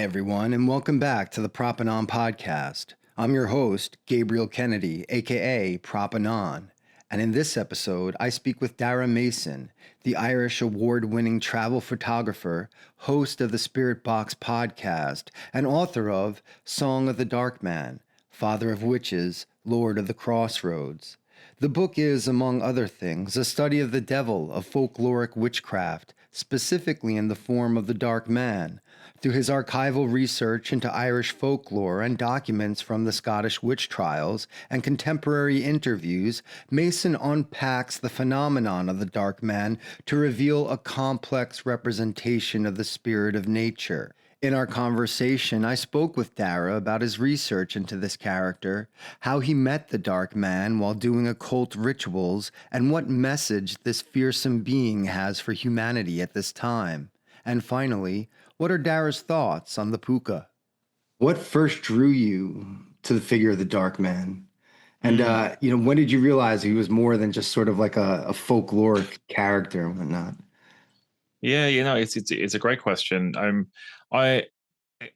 everyone, and welcome back to the Propanon podcast. I'm your host, Gabriel Kennedy, aka Propanon, and in this episode, I speak with Darragh Mason, the Irish award-winning travel photographer, host of the Spirit Box podcast, and author of Song of the Dark Man, Father of Witches, Lord of the Crossroads. The book is, among other things, a study of the devil, of folkloric witchcraft, specifically in the form of the Dark Man. Through his archival research into Irish folklore and documents from the Scottish witch trials and contemporary interviews, Mason unpacks the phenomenon of the Dark Man to reveal a complex representation of the spirit of nature. In our conversation, I spoke with Darragh about his research into this character, how he met the Dark Man while doing occult rituals, and what message this fearsome being has for humanity at this time. And finally, what are Darragh's thoughts on the puka? What first drew you to the figure of the Dark Man? And, when did you realize he was more than just sort of like a folkloric character and whatnot? Yeah, it's a great question. I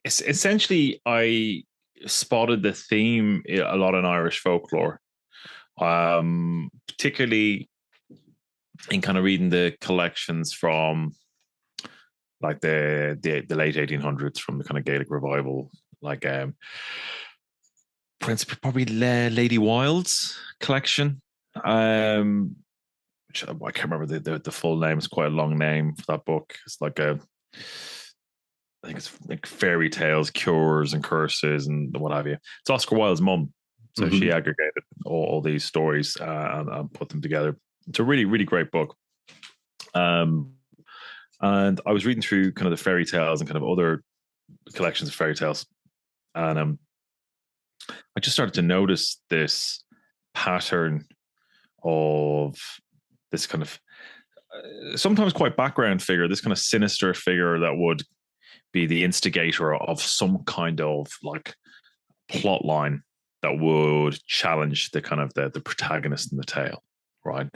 essentially I spotted the theme a lot in Irish folklore, particularly in kind of reading the collections from like the late 1800s, from the kind of Gaelic revival, like probably Lady Wilde's collection. Which I can't remember the full name. It's quite a long name for that book. It's like I think it's like fairy tales, cures and curses and what have you. It's Oscar Wilde's mum. So she aggregated all these stories and put them together. It's a really, really great book. And I was reading through kind of the fairy tales and kind of other collections of fairy tales. And I just started to notice this pattern of this kind of sometimes quite background figure, this kind of sinister figure that would be the instigator of some kind of like plot line that would challenge the kind of the protagonist in the tale, right?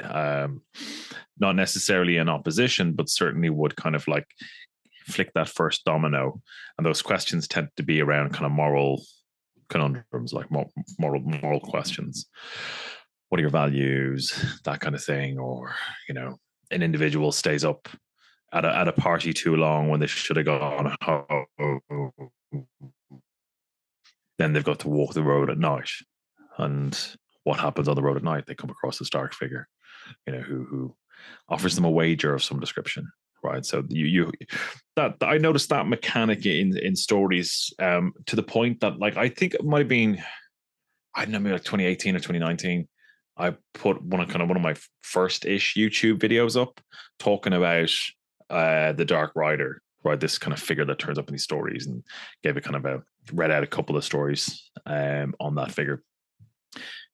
Not necessarily in opposition, but certainly would kind of like flick that first domino. And those questions tend to be around kind of moral conundrums, like moral questions. What are your values? That kind of thing. Or, an individual stays up at a party too long when they should have gone home. Then they've got to walk the road at night. And what happens on the road at night? They come across this dark figure, who offers them a wager of some description. Right. So that I noticed that mechanic in stories, to the point that, like, I think it might have been, I don't know, maybe like 2018 or 2019. I put one of my first-ish YouTube videos up talking about the Dark Rider, right? This kind of figure that turns up in these stories, and gave it kind of read out a couple of stories on that figure.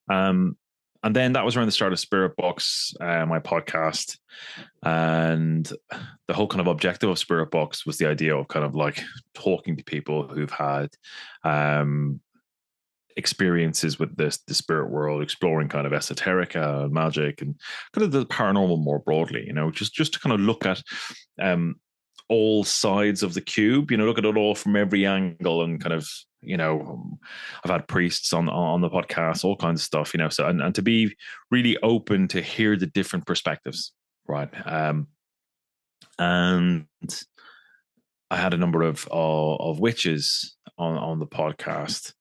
And then that was around the start of Spirit Box, my podcast. And the whole kind of objective of Spirit Box was the idea of kind of like talking to people who've had experiences with the spirit world, exploring kind of esoterica and magic and kind of the paranormal more broadly, just to kind of look at all sides of the cube, look at it all from every angle, and kind of, I've had priests on the podcast, all kinds of stuff, so, and to be really open to hear the different perspectives, right? And I had a number of witches on the podcast,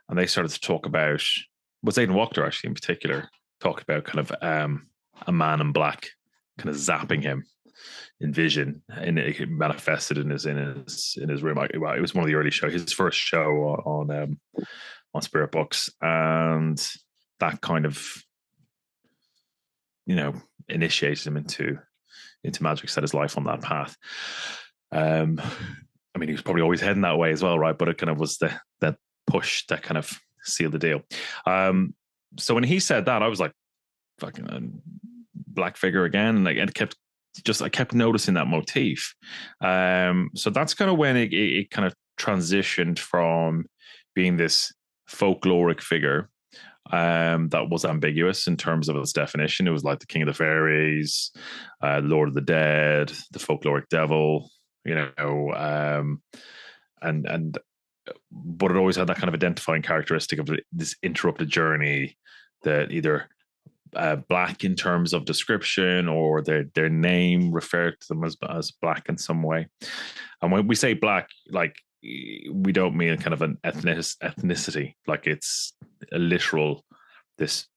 and they started to talk about, was Aidan Wachter actually in particular, talked about kind of a man in black kind of zapping him in vision, and it manifested in his room. It was one of the early shows, his first show on Spirit Box, and that kind of initiated him into magic, set his life on that path. I mean, he was probably always heading that way as well, right? But it kind of was that push that kind of sealed the deal. So when he said that, I was like, fucking black figure again, like, and I kept noticing that motif. So that's kind of when it kind of transitioned from being this folkloric figure that was ambiguous in terms of its definition. It was like the King of the Fairies, Lord of the Dead, the folkloric devil, and but it always had that kind of identifying characteristic of this interrupted journey, that either black in terms of description, or their name referred to them as black in some way. And when we say black, like, we don't mean kind of an ethnicity, like it's a literal, this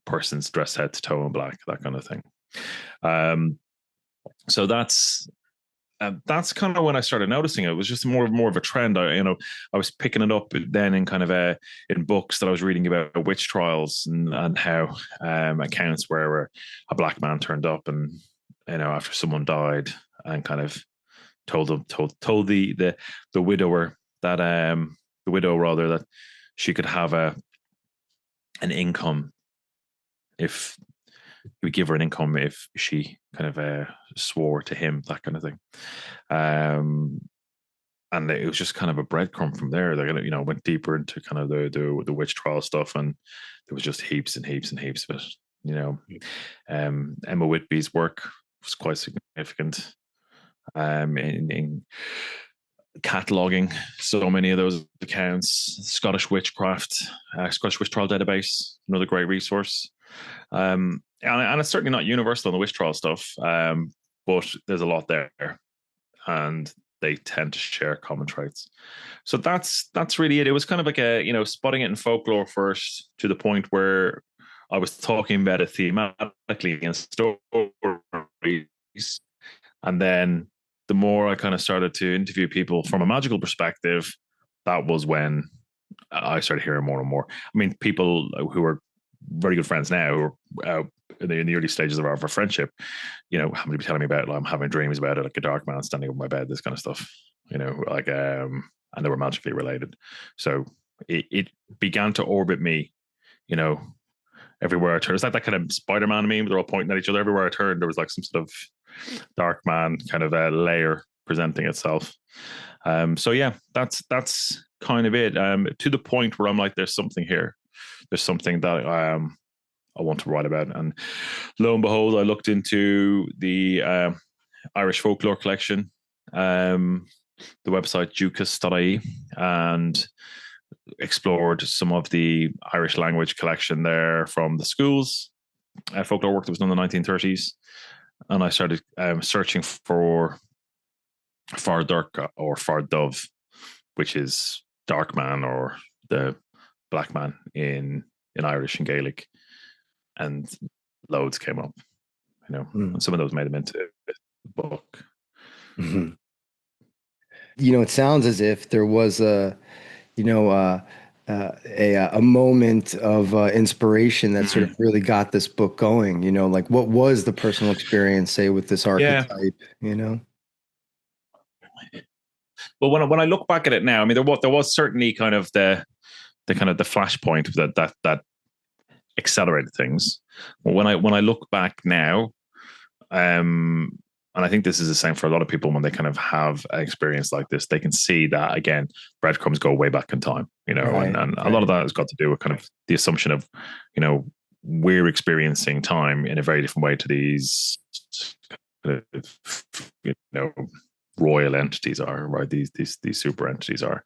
person's dressed head to toe in black, that kind of thing. So that's kind of when I started noticing it. It was just more of a trend. I was picking it up then in kind of in books that I was reading about witch trials, and how accounts where a black man turned up, and after someone died, and kind of told the widower that the widow rather, that she could have an income if he would give her an income if she kind of swore to him, that kind of thing. And it was just kind of a breadcrumb from there. They went deeper into kind of the witch trial stuff, and there was just heaps and heaps and heaps of it. Emma Whitby's work was quite significant in cataloging so many of those accounts. Scottish Witchcraft, Scottish Witch Trial Database, another great resource. And it's certainly not universal in the witch trial stuff, but there's a lot there, and they tend to share common traits. So that's really it. It was kind of like spotting it in folklore first, to the point where I was talking about it thematically in stories, and then the more I kind of started to interview people from a magical perspective, that was when I started hearing more and more. I mean, people who are very good friends now, who are in the early stages of our friendship, having to be telling me about, like, I'm having dreams about it, like a dark man standing over my bed, this kind of stuff, and they were magically related. So it began to orbit me, everywhere I turned. It's like that kind of Spider-Man meme, they're all pointing at each other. Everywhere I turned, there was like some sort of dark man kind of a layer presenting itself. So yeah, that's kind of it. To the point where I'm like, there's something here. There's something that I want to write about. And lo and behold, I looked into the Irish Folklore collection, the website ducas.ie, and explored some of the Irish language collection there from the schools, folklore work that was done in the 1930s. And I started searching for Fardurk or Fardove, which is dark man or the black man in Irish and Gaelic, and loads came up, and some of those made them into the book. Mm-hmm. It sounds as if there was a moment of inspiration that sort of really got this book going. Like, what was the personal experience, say, with this archetype? Well, when I look back at it now, I mean, there was certainly kind of the flashpoint that accelerated things. But when I look back now, and I think this is the same for a lot of people when they kind of have an experience like this, they can see that, again, breadcrumbs go way back in time, Right, and a lot of that has got to do with kind of the assumption of, we're experiencing time in a very different way to these, royal entities are, right? These super entities are.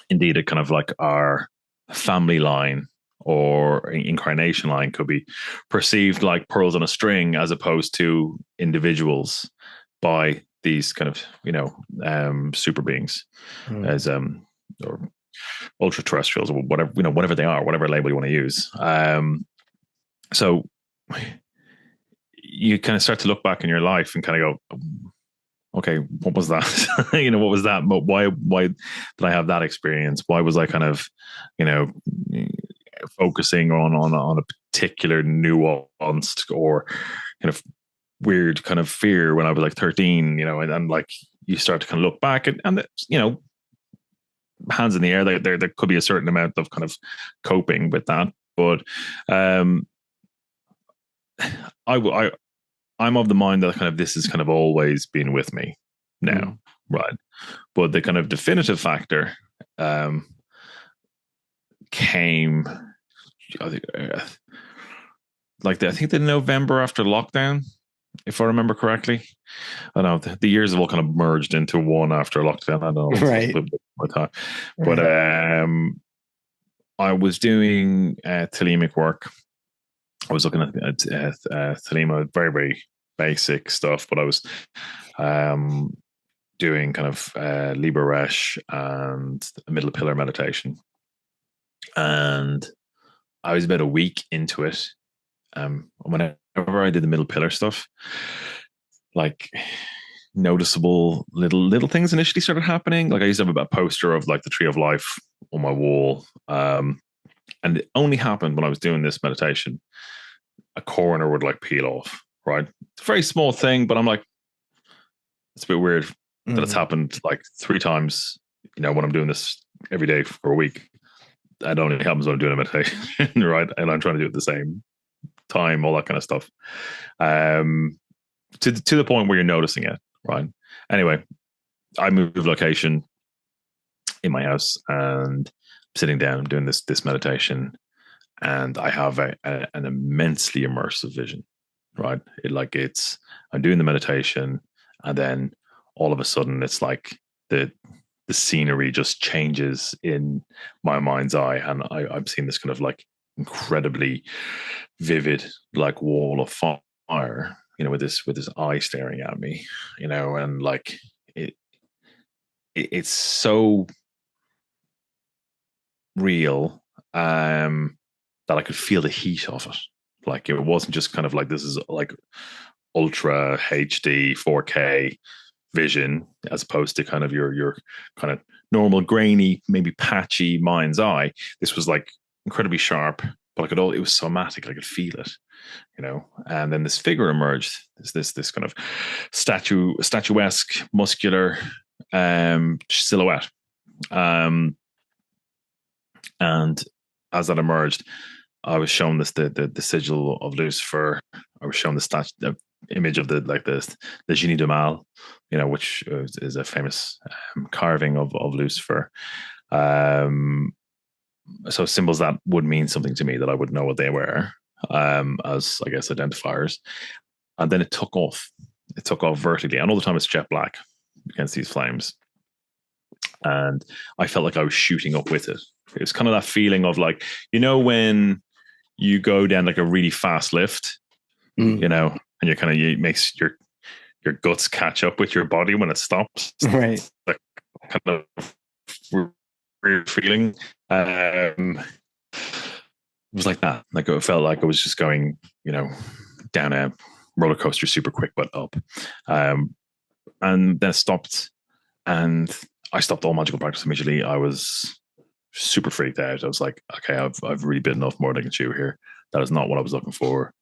Indeed, a kind of like our family line or incarnation line could be perceived like pearls on a string, as opposed to individuals by these kind of super beings, as or ultra terrestrials, or whatever they are, whatever label you want to use. So you kind of start to look back in your life and kind of go, okay, what was that? What was that? But why did I have that experience? Why was I kind of, focusing on a particular nuanced or kind of weird kind of fear when I was like 13, and like you start to kind of look back and hands in the air, there could be a certain amount of kind of coping with that. But I'm of the mind that kind of this has kind of always been with me now, right? But the kind of definitive factor came, I think the November after lockdown. if I remember correctly. I know the years have all kind of merged into one after lockdown. I don't know, it's a Right. little bit more time, but Right. I was doing Thelemic work. I was looking at Thelema, very very basic stuff, but I was um, doing kind of Liber Resh and Middle Pillar meditation, and I was about a week into it. Whenever I did the Middle Pillar stuff, like noticeable little things initially started happening. Like I used to have a poster of like the Tree of Life on my wall, and it only happened when I was doing this meditation. A corner would like peel off. Right, it's a very small thing, but I'm like, it's a bit weird that it's happened like 3 times. You know, when I'm doing this every day for a week, that only happens when I'm doing a meditation, right? And I'm trying to do it at the same time, all that kind of stuff. To the point where you're noticing it, right? Anyway, I moved location in my house and I'm sitting down doing this meditation, and I have an immensely immersive vision, right? I'm doing the meditation, and then all of a sudden it's like the scenery just changes in my mind's eye, and I'm seeing this kind of like incredibly vivid like wall of fire, you know, with this eye staring at me, you know, and like it, it's so real, that I could feel the heat of it. Like it wasn't just kind of like this is like ultra HD 4K vision, as opposed to kind of your kind of normal grainy, maybe patchy mind's eye. This was like incredibly sharp, but it was somatic. I could feel it, you know. And then this figure emerged. This kind of statuesque, muscular silhouette. And as that emerged, I was shown the sigil of Lucifer. I was shown the image of the Genie de Mal, you know, which is a famous carving of Lucifer. So symbols that would mean something to me, that I would know what they were, as I guess identifiers. And then it took off. It took off vertically. And all the time it's jet black against these flames. And I felt like I was shooting up with it. It was kind of that feeling of like, you know, when you go down like a really fast lift, you know, and it makes your guts catch up with your body when it stops. Right. Like kind of weird feeling. It was like that. Like it felt like I was just going, you know, down a roller coaster super quick, but up. And then it stopped, and I stopped all magical practice immediately. I was super freaked out. I was like, okay, I've really bitten off more than I can chew here. That is not what I was looking for.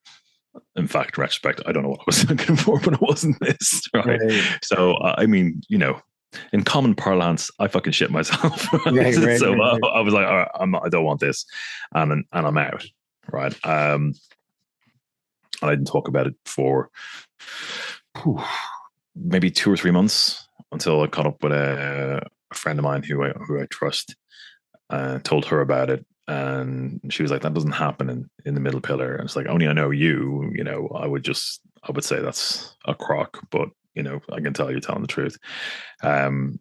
In fact, in retrospect, I don't know what I was looking for, but it wasn't this, right? So, I mean, you know, in common parlance, I fucking shit myself. Right? So I was like, all right, I don't want this, and I'm out, right? And I didn't talk about it for maybe 2 or 3 months until I caught up with a friend of mine who I trust. Told her about it, and she was like, that doesn't happen in the middle pillar. And it's like, only I know you know, I would say that's a crock, but you know, I can tell you're telling the truth. And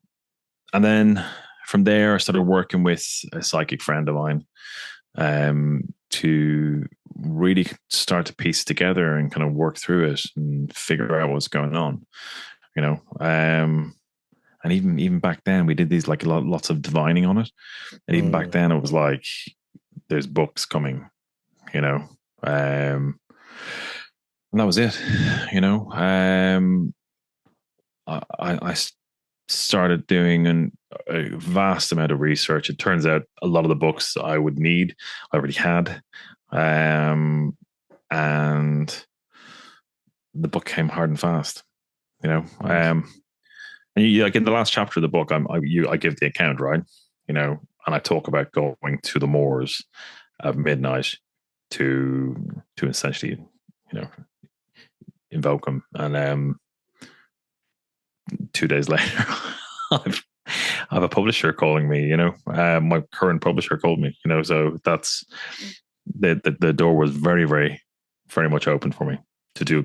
then from there I started working with a psychic friend of mine, to really start to piece together and kind of work through it and figure out what's going on, you know. And even back then, we did these like lots of divining on it. And even back then, it was like, there's books coming, you know. And that was it, you know. I started doing a vast amount of research. It turns out a lot of the books I would need, I already had. And the book came hard and fast, you know. And like in the last chapter of the book, I give the account, right? You know, and I talk about going to the moors at midnight to essentially, you know, invoke them. And 2 days later, I have a publisher calling me. You know, my current publisher called me. You know, so that's the door was very, very, very much open for me to do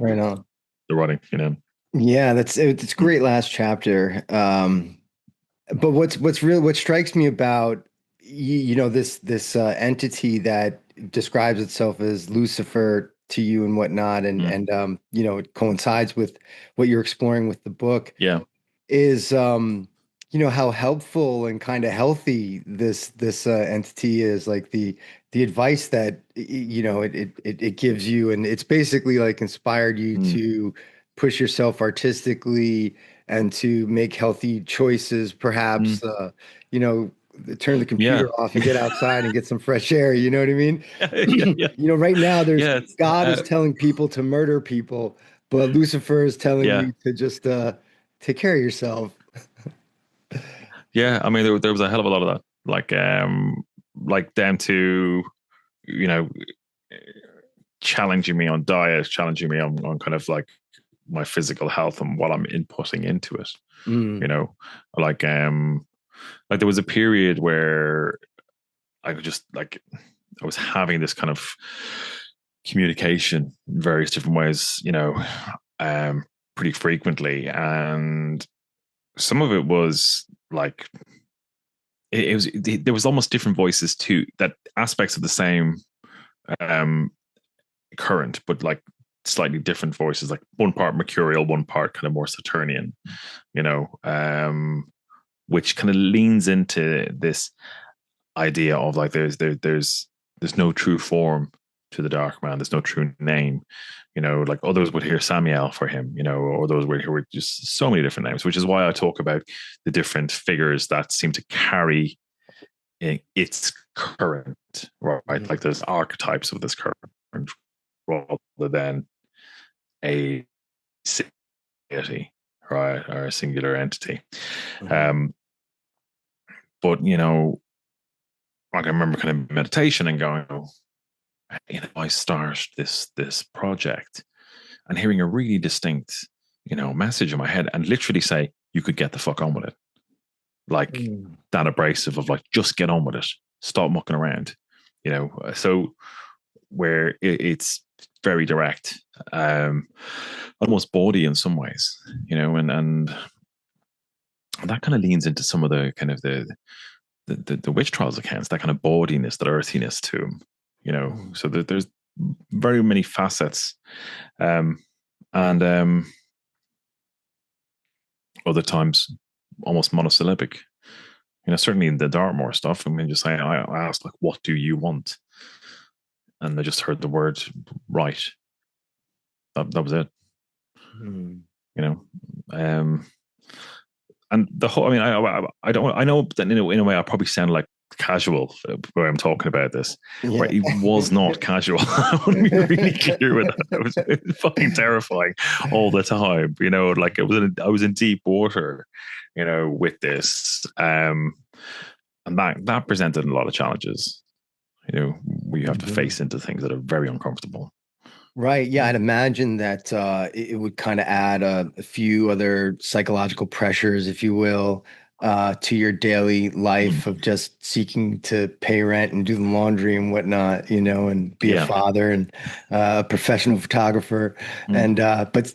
the writing, you know. Yeah, it's great last chapter. But what strikes me about this entity that describes itself as Lucifer to you and whatnot, Mm. and it coincides with what you're exploring with the book Yeah. is how helpful and kind of healthy this entity is, like the advice that it gives you, and it's basically like inspired you Mm. to push yourself artistically and to make healthy choices, perhaps Mm. you know turn the Yeah. computer off and get outside and get some fresh air, you know what I mean? Yeah. Yeah. Right now there's Yeah. God is telling people to murder people, but Lucifer is telling Yeah. you to just take care of yourself. Yeah. I mean, there was a hell of a lot of that. Like down to, you know, challenging me on diet, challenging me on kind of like my physical health and what I'm inputting into it. You Mm. know, like like there was a period where I could just like I was having this kind of communication in various different ways, pretty frequently, and some of it was like there was almost different voices too, that aspects of the same um current, but like slightly different voices, like one part mercurial, one part kind of more Saturnian, you know, which kind of leans into this idea of like there's no true form to the dark man, there's no true name, like others would hear Samiel for him, or those would hear just so many different names, which is why I talk about the different figures that seem to carry its current, right? Like there's archetypes of this current rather than a deity, right, or a singular entity. Mhm. Um, but I can remember kind of meditation and going, I start this project and hearing a really distinct, message in my head, and literally say, you could get the fuck on with it. Like Mm. that abrasive of like, just get on with it. Stop mucking around. So where it's very direct, almost bawdy in some ways, and that kind of leans into some of the kind of the witch trials accounts, that kind of bawdiness, that earthiness to them, Mm. so there's very many facets, um, and other times almost monosyllabic. Certainly in the Dartmoor stuff, I mean, just saying, I asked like, "What do you want?" And I just heard the word "right." That was it. Mm. You know, um, and the whole. I mean, I don't. I know that in a way, I probably sound like casual where I'm talking about this, where Yeah. it was not casual. I want to be really clear with that. It was fucking terrifying all the time. Like I was in deep water, with this, and that presented a lot of challenges. Where you have to Mhm. face into things that are very uncomfortable. Right. Yeah, I'd imagine that it would kind of add a few other psychological pressures, if you will, to your daily Mm. life of just seeking to pay rent and do the laundry and whatnot, and be a Yeah. father and a professional photographer. Mm. And but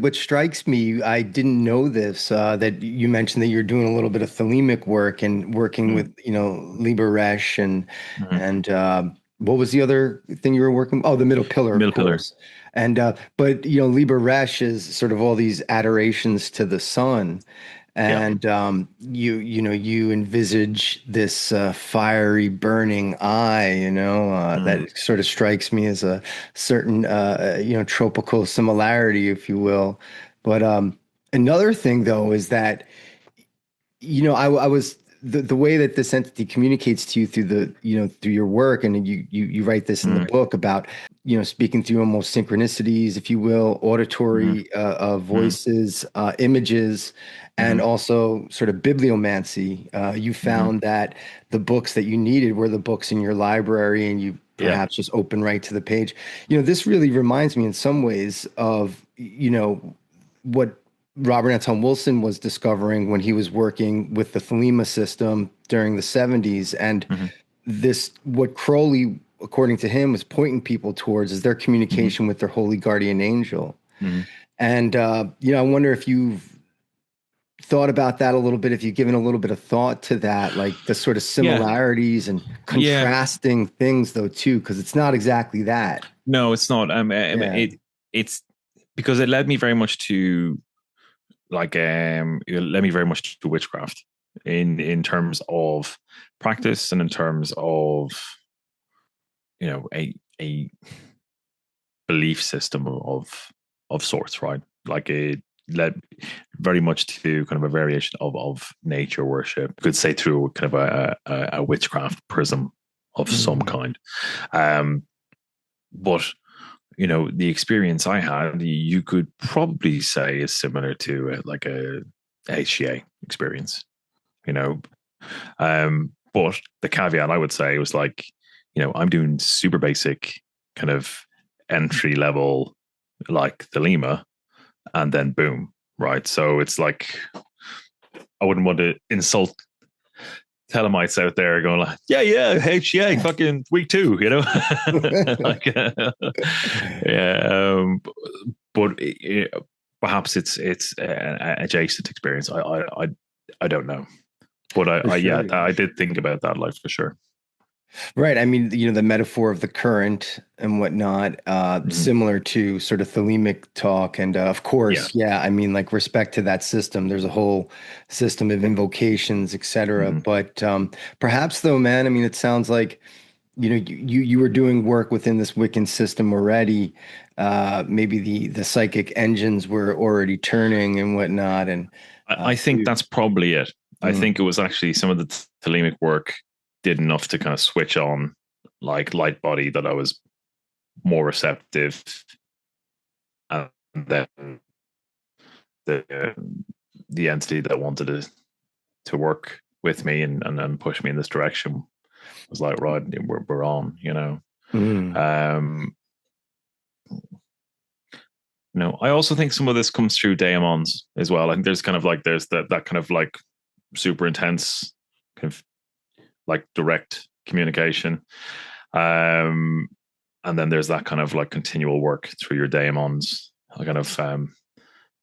what strikes me, I didn't know this, that you mentioned that you're doing a little bit of thelemic work and working Mm. with, Liber Resh Mm. and what was the other thing you were working? Oh, the middle pillar, of Middle pillar. course. And but Liber Resh is sort of all these adorations to the sun, Yeah. and you envisage this fiery, burning eye. Mm. That sort of strikes me as a certain tropical similarity, if you will. But another thing, though, is that I was the way that this entity communicates to you through through your work, and you write this in the Mm. book about, speaking through almost synchronicities, if you will, Mm. auditory Mm. voices, images, and Mm. also sort of bibliomancy. You Mm. found that the books that you needed were the books in your library, and you Yeah. perhaps just open right to the page. This really reminds me in some ways of, what Robert Anton Wilson was discovering when he was working with the Thelema system during the 70s. And Mm-hmm. what Crowley, according to him, was pointing people towards is their Mm-hmm. communication with their holy guardian angel. Mhm. And I wonder if you've thought about that a little bit, if you've given a little bit of thought to that, like the sort of Yeah, similarities and yeah. contrasting things, though, too, because it's not exactly that. No, it's not. Yeah. It's because it led me very much to it led me very much to witchcraft in terms of practice and in terms of a belief system of sorts, right? Like it led very much to kind of a variation of nature worship. You could say through kind of a witchcraft prism of some Mm. kind. Um, but the experience I had, you could probably say is similar to like a HCA experience. You know, but the caveat I would say was like, I'm doing super basic kind of entry level, like the Lima, and then boom, right? So it's like, I wouldn't want to insult telemites out there going like, yeah, HCA, fucking week 2, like, yeah, but perhaps it's an adjacent experience. I don't know, but For yeah, sure. I did think about that, like, for sure. Right. I mean, the metaphor of the current and whatnot, Mhm. similar to sort of thelemic talk. And of Yeah. course, yeah, I mean, like respect to that system, there's a whole system of invocations, et cetera. Mhm. But perhaps though, man, I mean, it sounds like, you were doing work within this Wiccan system already. Maybe the psychic engines were already turning and whatnot. And I think you, that's probably it. I mm, think it was actually some of the thelemic work did enough to kind of switch on like light body that I was more receptive, and then the the entity that wanted to work with me and push me in this direction was like, right, we're on. mm, Um, I also think some of this comes through daemons as well. I think there's kind of like there's that kind of like super intense kind of like direct communication. Um, and then there's that kind of like continual work through your daemons, kind of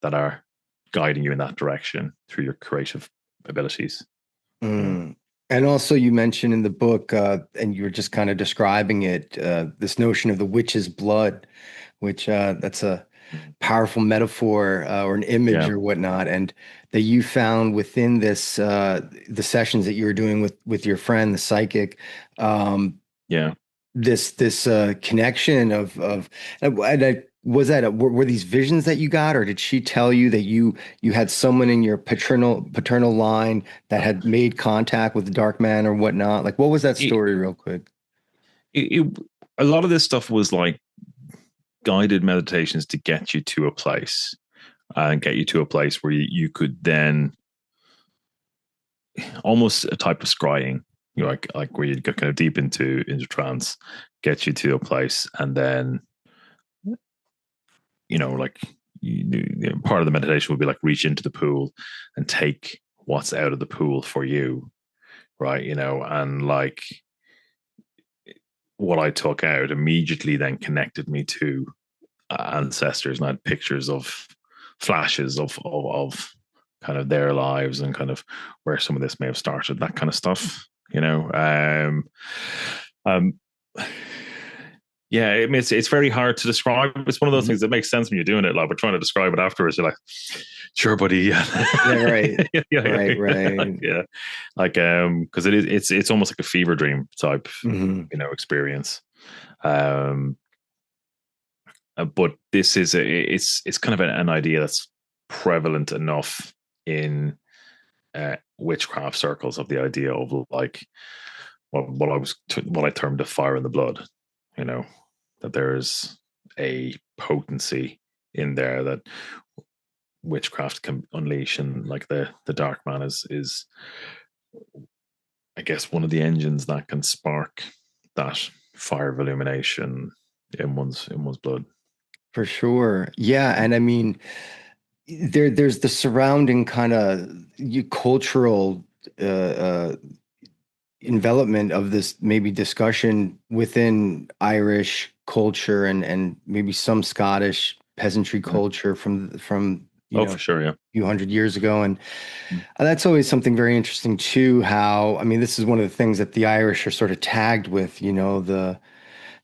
that are guiding you in that direction through your creative abilities. Yeah. mm. And also, you mentioned in the book, and you were just kind of describing it, this notion of the witch's blood, which that's a powerful metaphor or an image Yeah. or whatnot, and that you found within this the sessions that you were doing with your friend, the psychic, um, Yeah. this connection of and was that were these visions that you got, or did she tell you that you had someone in your paternal line that had made contact with the dark man or whatnot? Like, what was that It, story, real quick? a lot of this stuff was like guided meditations to get you to a place and get you to a place where you could then almost a type of scrying, like where you get kind of deep into trance, get you to a place, and then like part of the meditation would be like reach into the pool and take what's out of the pool for you, right? And like what I took out immediately then connected me to ancestors, and I had pictures of flashes of kind of their lives and kind of where some of this may have started, that kind of stuff. Um yeah, it's very hard to describe. It's one of those Mhm. things that makes sense when you're doing it. Like, we're trying to describe it afterwards. You're like, sure, buddy. Yeah, Yeah, right, yeah, right, like, right. yeah. Like, because it's almost like a fever dream type, Hmm. experience. Um, but this is it's kind of an idea that's prevalent enough in witchcraft circles, of the idea of like what I termed a fire in the blood. You know, that there's a potency in there that witchcraft can unleash, and like the dark man is I guess one of the engines that can spark that fire of illumination in one's blood. For sure. Yeah, and I mean, there's the surrounding kind of cultural envelopment of this maybe discussion within Irish culture and maybe some Scottish peasantry culture from Oh, for sure, yeah. a few hundred years ago. And Mm. that's always something very interesting too, how, I mean, this is one of the things that the Irish are sort of tagged with,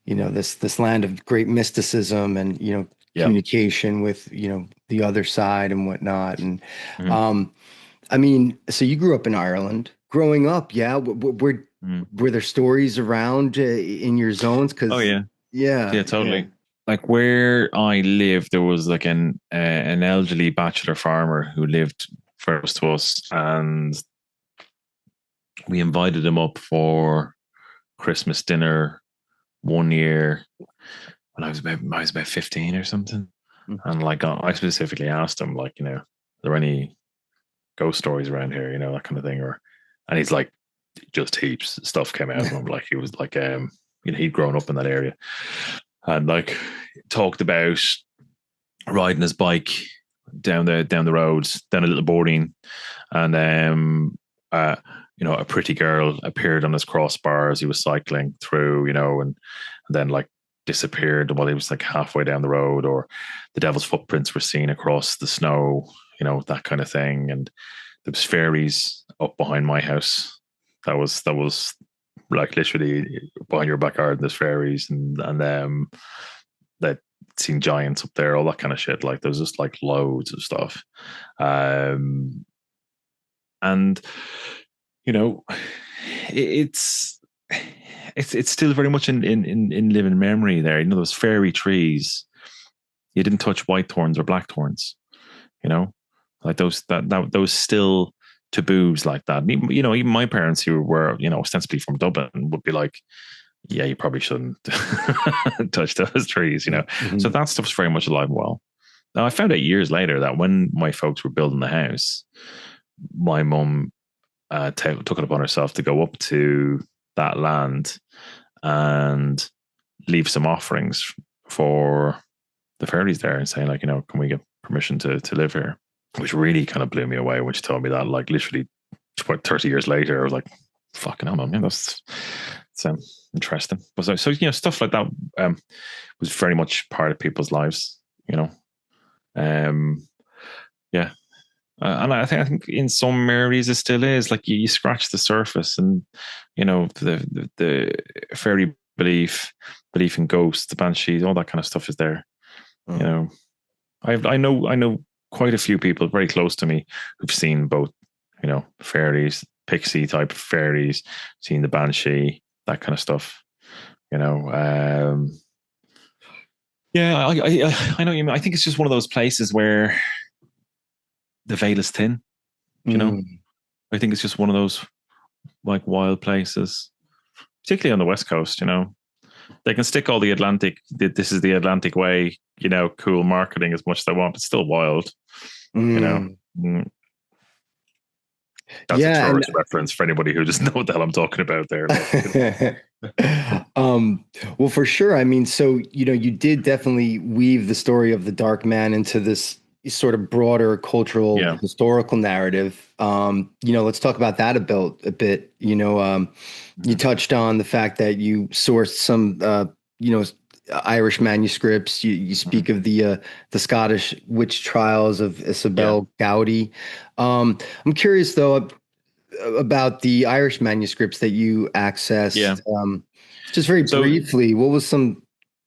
this land of great mysticism and, Yeah. communication with, the other side and whatnot. And, Mhm. um, I mean, so you grew up in Ireland. Growing up, yeah, Mhm. were there stories around in your zones? Oh, Because yeah. yeah, Yeah, yeah. totally. Like where I lived, there was like an elderly bachelor farmer who lived close to us, and we invited him up for Christmas dinner one year when I was about 15 or something. Mhm. And like I specifically asked him, like, are there any ghost stories around here, that kind of thing, and he's like, just heaps stuff came out of him. Like he was like, he'd grown up in that area, and like talked about riding his bike down the roads, down a little boarding, and a pretty girl appeared on his crossbar as he was cycling through, and then like disappeared while he was like halfway down the road, or the devil's footprints were seen across the snow, that kind of thing. And there was fairies up behind my house. That was like literally behind your back garden. There's fairies, and that seen giants up there, all that kind of shit. Like there's just like loads of stuff, and you know, it's it's still very much in living memory there. Those fairy trees. You didn't touch white thorns or black thorns. Like those still taboos like that. And even my parents, who were ostensibly from Dublin, would be like, yeah, you probably shouldn't touch those trees. So Mhm. that stuff's very much alive and well. Now I found out years later that when my folks were building the house, my mum took it upon herself to go up to that land and leave some offerings for the fairies there, and saying like, can we get permission to live here? Which really kind of blew me away when she told me that. Like literally, 30 years later, I was like, fucking hell, man, that's interesting. But so stuff like that was very much part of people's lives. Um, yeah, and I think in some areas it still is. Like you scratch the surface, and the fairy belief in ghosts, the banshees, all that kind of stuff is there. You Mhm. know, I know quite a few people very close to me who've seen both, fairies, pixie type fairies, seen the banshee, that kind of stuff. Yeah, I know what you mean. I think it's just one of those places where the veil is thin. Mm. I think it's just one of those like wild places, particularly on the West Coast. They can stick all the Atlantic. This is the Atlantic way. Cool marketing as much as they want, but still wild. You know. Mm. Mm. That's a Yeah, and tourist reference for anybody who doesn't know what the hell I'm talking about there. Like, um, well, for sure. I mean, so you did definitely weave the story of the Dark Man into this sort of broader cultural yeah. historical narrative. Let's talk about that a bit. You Mhm. touched on the fact that you sourced some, you know, Irish manuscripts. You Mhm. speak of the Scottish witch trials of Yeah. Isabel Gowdy. I'm curious though about the Irish manuscripts that you Yeah. accessed. Just very So, briefly, what was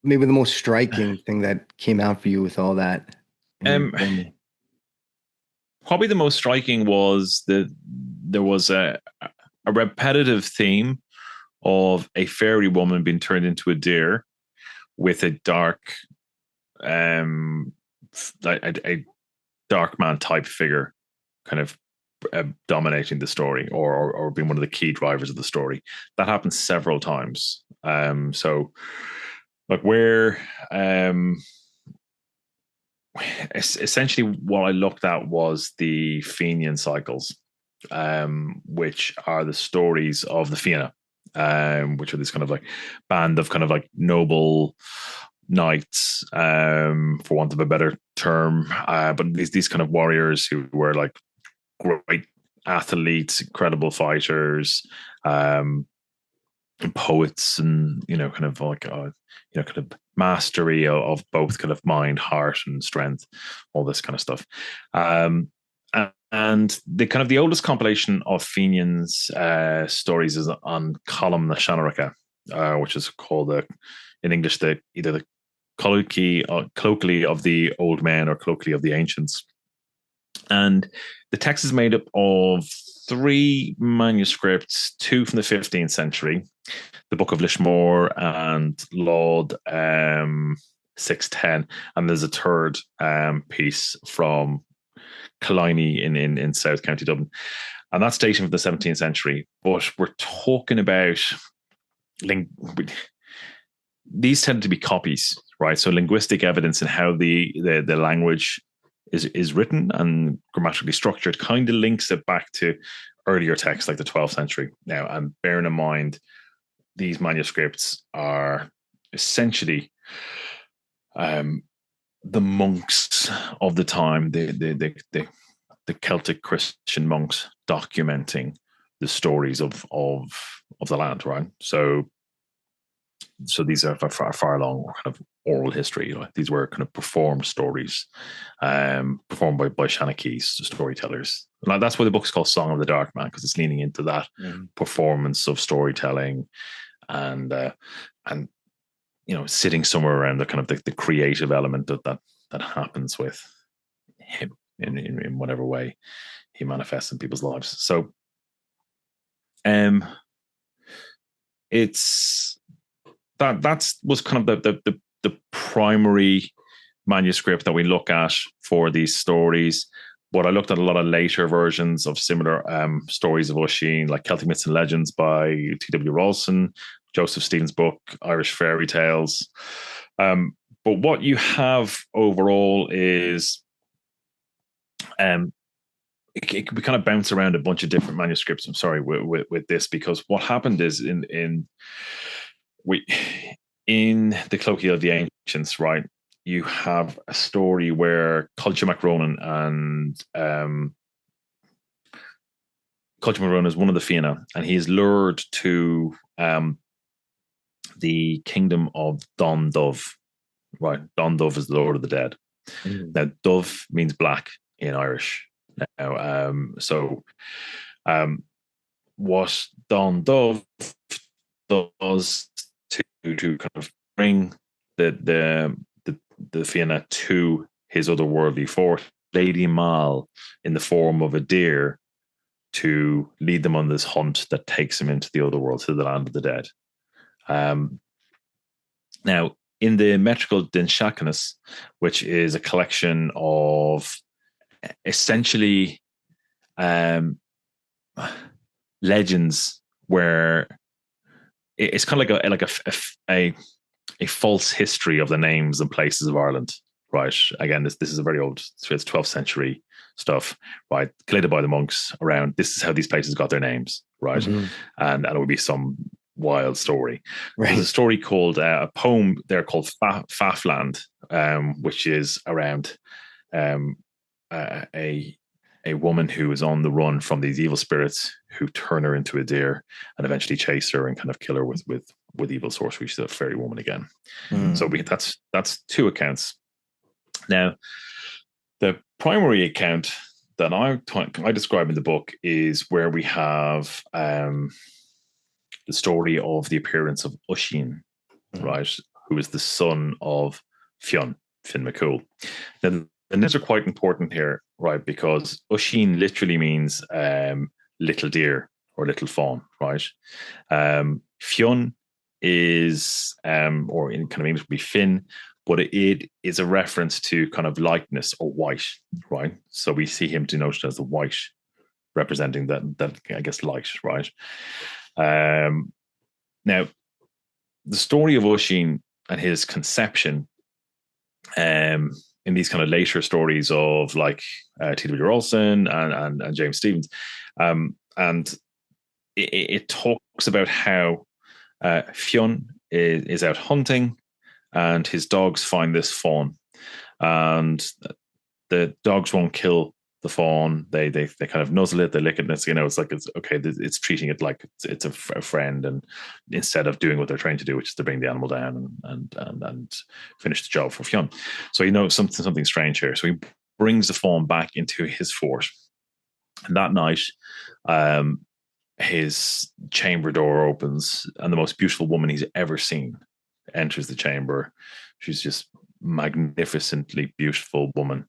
maybe the most striking thing that came out for you with all that in your um, journey? probably the most striking was that there was a repetitive theme of a fairy woman being turned into a deer with a dark, um, a dark man type figure, kind of dominating the story, or being one of the key drivers of the story. That happens several times. So like where essentially what I looked at was the Fenian cycles, which are the stories of the Fianna, which are this kind of like band of kind of like noble knights, for want of a better term, but these kind of warriors who were like great athletes, incredible fighters, um, poets, and kind of like kind of mastery of both kind of mind, heart, and strength, all this kind of stuff. And the kind of the oldest compilation of Fenian's stories is on Column na Shanaracha, which is called in English either the colloquially of the old men or colloquially of the ancients. And the text is made up of 3 manuscripts, 2 from the 15th century, the Book of Lishmore and Laud 610, and there's a third piece from Killiney in South County Dublin, and that's dated from the 17th century. But we're talking about these tend to be copies, right? So linguistic evidence in how the language is written and grammatically structured kind of links it back to earlier texts like the 12th century. Now, and bearing in mind, these manuscripts are essentially the monks of the time, the Celtic Christian monks documenting the stories of the land, right? So these are far along kind of oral history. These were kind of performed stories, performed by Shanakees, storytellers. And that's why the book's called Song of the Dark Man, because it's leaning into that performance of storytelling, and sitting somewhere around the kind of the creative element that happens with him in whatever way he manifests in people's lives. So, it's that was kind of the primary manuscript that we look at for these stories. But I looked at a lot of later versions of similar stories of Oisin, like Celtic Myths and Legends by T.W. Ralston, Joseph Stevens' book, Irish Fairy Tales. But what you have overall is we kind of bounce around a bunch of different manuscripts. I'm sorry with this, because what happened is in the Colloquy of the Ancients, right? You have a story where Culture MacRonan is one of the Fianna, and he's lured to the kingdom of Don Dubh. Right, Don Dubh is the Lord of the Dead. Now, Dove means black in Irish. Now, what Don Dubh does to kind of bring the Fianna to his otherworldly fort, Lady Mal in the form of a deer, to lead them on this hunt that takes him into the other world, to the land of the dead. Now, in the Metrical Dinshacanas, which is a collection of essentially legends, where it's kind of like a false history of the names and places of Ireland, right? Again, this is a very old, it's 12th century stuff, right? Collated by the monks around, this is how these places got their names, right? And it would be some wild story. Right. There's a story called a poem there called Fafland, which is around a woman who is on the run from these evil spirits who turn her into a deer and eventually chase her and kind of kill her with evil sorcery. She's a fairy woman again. So that's 2 accounts. Now, the primary account that I describe in the book is where we have the story of the appearance of Oisin, right, who is the son of Fionn McCool. Now, the names are quite important here, right, because Oisin literally means little deer or little fawn, right? Fionn is, or in kind of English would be Finn, but it is a reference to kind of lightness or white, right? So we see him denoted as the white, representing that I guess light, right? Now, the story of Oisin and his conception, in these kind of later stories of like T.W. Ralston and James Stephens, and it talks about how Fionn is out hunting, and his dogs find this fawn, and the dogs won't kill the fawn. They kind of nuzzle it, they lick it, and it's like it's okay. It's treating it like it's a friend, and instead of doing what they're trying to do, which is to bring the animal down and finish the job for Fionn. So he knows something strange here. So he brings the fawn back into his fort, and that night, his chamber door opens, and the most beautiful woman he's ever seen enters the chamber. She's just magnificently beautiful woman,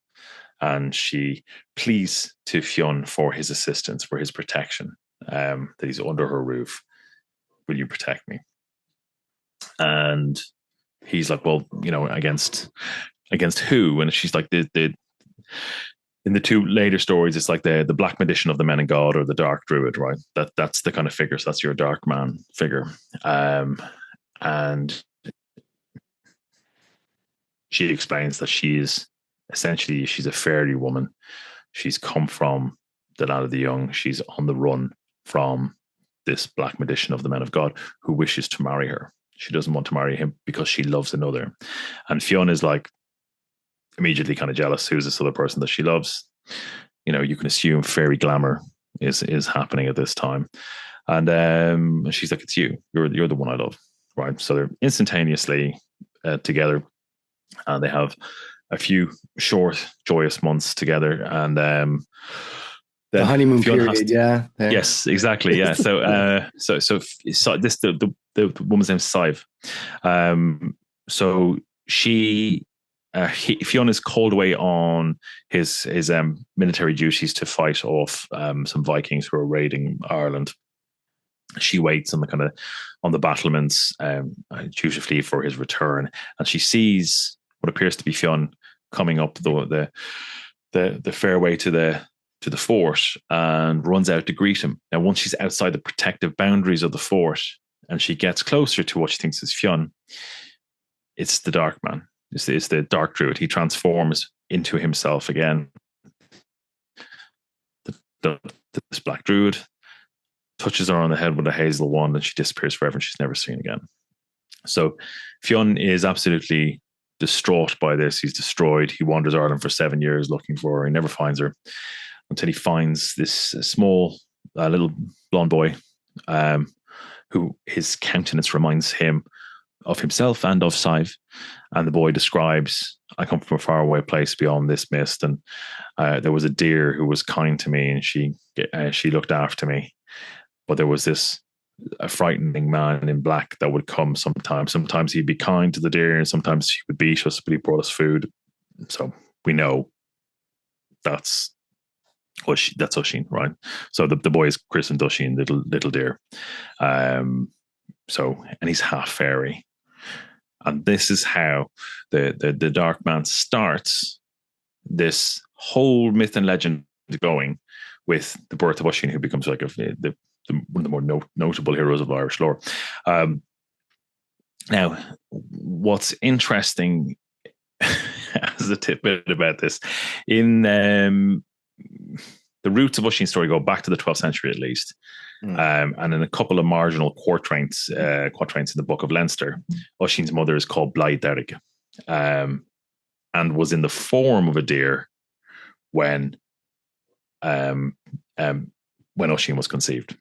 and she pleads to Fionn for his assistance, for his protection, that he's under her roof. Will you protect me? And he's like, well, against who? And she's like, the in the two later stories, it's like the black magician of the men and God, or the dark druid, right? That's the kind of figure. So that's your dark man figure. And she explains that she's a fairy woman. She's come from the land of the young. She's on the run from this black magician of the men of God who wishes to marry her. She doesn't want to marry him because she loves another. And Fionn is like, immediately kind of jealous. Who's this other person that she loves? You can assume fairy glamour is happening at this time. And she's like, it's you. You're the one I love, right? So they're instantaneously together, and they have a few short, joyous months together. And the honeymoon Fionn period, yeah. Yes, exactly, yeah. So this the woman's name's Sive. So she. Fionn is called away on his military duties to fight off some Vikings who are raiding Ireland. She waits on the battlements, dutifully for his return, and she sees what appears to be Fionn coming up the fairway to the fort, and runs out to greet him. Now, once she's outside the protective boundaries of the fort, and she gets closer to what she thinks is Fionn, it's the Dark Man. It's the dark druid. He transforms into himself again. This black druid touches her on the head with a hazel wand, and she disappears forever, and she's never seen again. So Fionn is absolutely distraught by this. He's destroyed. He wanders Ireland for 7 years looking for her. He never finds her until he finds this small little blonde boy, who his countenance reminds him of himself and of Sive. And the boy describes, I come from a faraway place beyond this mist, and there was a deer who was kind to me, and she looked after me. But there was a frightening man in black that would come sometimes. Sometimes he'd be kind to the deer, and sometimes he would beat us, but he brought us food. So we know that's Oisin, right? So the boy is christened Oisin, little deer. And he's half fairy. And this is how the Dark Man starts this whole myth and legend going, with the birth of Oisin, who becomes like one of the more notable heroes of Irish lore. Now, what's interesting as a tidbit about this, in the roots of Oisin's story go back to the 12th century at least. And in a couple of marginal quatrains in the Book of Leinster, Oisin's mother is called Blythe Darragh, and was in the form of a deer when Oisin was conceived,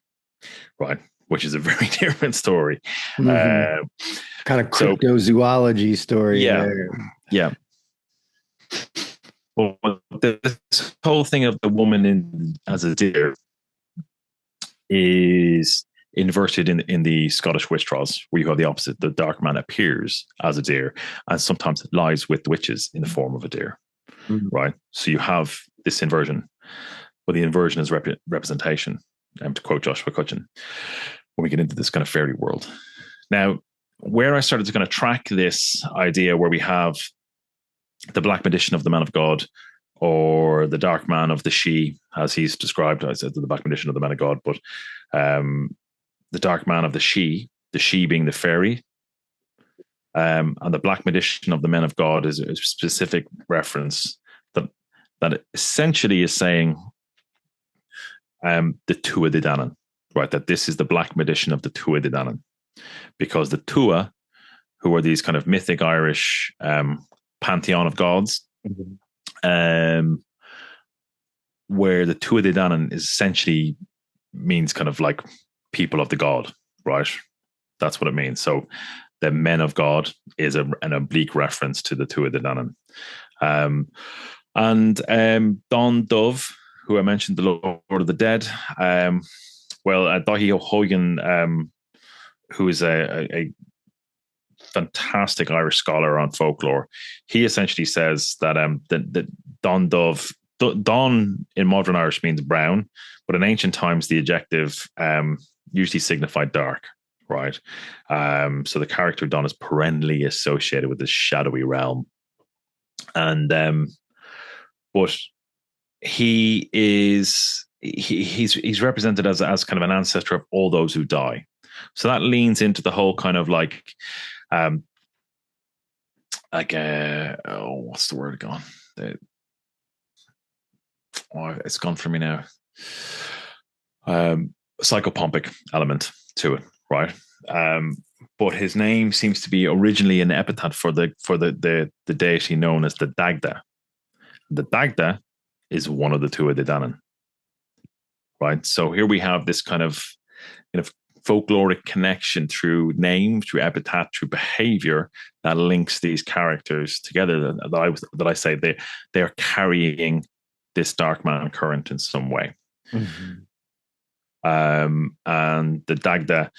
right? Which is a very different story. Mm-hmm. Kind of cryptozoology story. Yeah, there. Yeah. Well, this whole thing of the woman as a deer is inverted in the Scottish witch trials, where you have the opposite. The Dark Man appears as a deer and sometimes lies with witches in the form of a deer, right? So you have this inversion, but the inversion is representation, to quote Joshua Cutchin, when we get into this kind of fairy world. Now, where I started to kind of track this idea, where we have the black magician of the man of God, or the dark man of the she, as he's described. I said the black magician of the man of God, but the dark man of the she being the fairy, and the black magician of the men of God is a specific reference that essentially is saying the Tua de Danann, right? That this is the black magician of the Tua de Danann, because the Tua, who are these kind of mythic Irish pantheon of gods, where the Tuatha Dé Danann is essentially means kind of like people of the god, right? That's what it means. So the men of God is an oblique reference to the Tuatha Dé Danann. Don Dove, who I mentioned, the Lord of the Dead. Dahi O'Hogan, who is a fantastic Irish scholar on folklore, he essentially says that that Don Dove, Don in modern Irish means brown, but in ancient times the adjective usually signified dark, right? So the character Don is perennially associated with this shadowy realm, and but he's represented as kind of an ancestor of all those who die. So that leans into the whole kind of what's the word gone? It's gone for me now. Psychopompic element to it, right? But his name seems to be originally an epithet for the deity known as the Dagda. The Dagda is one of the Tuatha Dé Danann, right? So here we have this kind of folkloric connection through name, through epithet, through behavior that links these characters together. That I say they are carrying this dark man current in some way. Mm-hmm. And the Dagda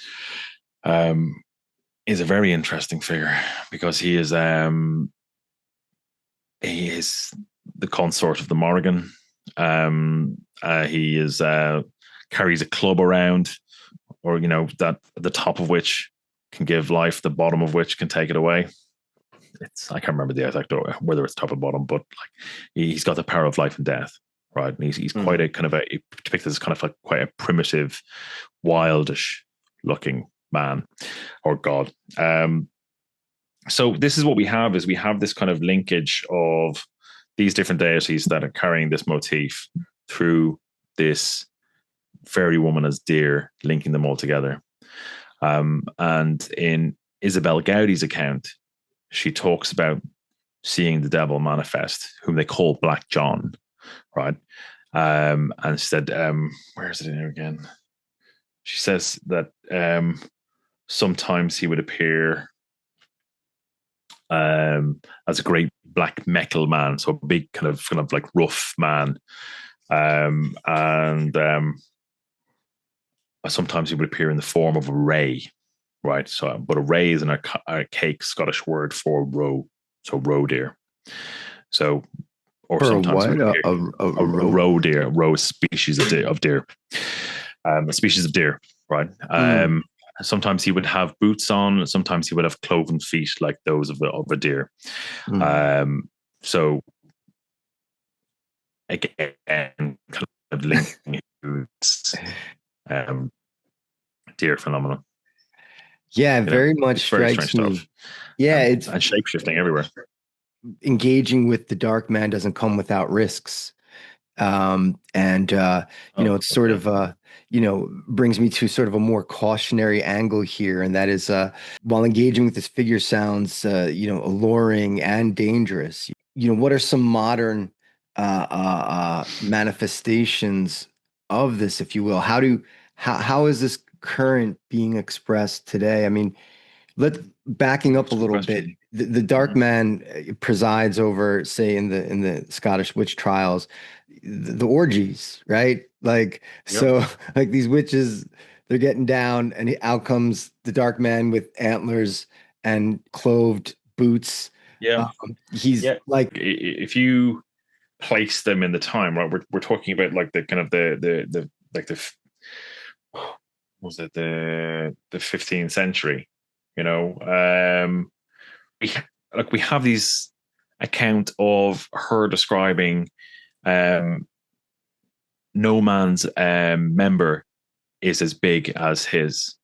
is a very interesting figure because he is the consort of the Morrigan. He is carries a club around, or that the top of which can give life, the bottom of which can take it away. I can't remember the exact order, whether it's top or bottom, but he's got the power of life and death, right? And he's quite a kind of depicted as kind of like quite a primitive, wildish looking man or god. So this is what we have: is we have this kind of linkage of these different deities that are carrying this motif through this fairy woman as deer, linking them all together. And in Isabel Gaudi's account, she talks about seeing the devil manifest, whom they call Black John, right? And she said, where is it in here again? She says that sometimes he would appear as a great black metal man, so a big kind of like rough man, and sometimes he would appear in the form of a ray, right? So, but a ray is an archaic Scottish word for roe, so roe deer. So, or for sometimes a roe deer, roe species of deer, a species of deer, right? Sometimes he would have boots on. Sometimes he would have cloven feet like those of a deer. So again, kind of linking to deer phenomenon. Yeah, very much strikes me. Stuff. Yeah, it's and shape-shifting everywhere. Engaging with the dark man doesn't come without risks. It's sort of brings me to sort of a more cautionary angle here, and that is while engaging with this figure sounds alluring and dangerous, what are some modern manifestations of this, if you will? How is this current being expressed today? I mean, backing up a little bit, the dark man presides over, say, in the Scottish witch trials, the orgies, right? Like, so like these witches, they're getting down, and out comes the dark man with antlers and cloved boots. He's like, if you place them in the time, right? We're talking about like the kind of the was it the 15th century? We have these account of her describing no man's member is as big as his,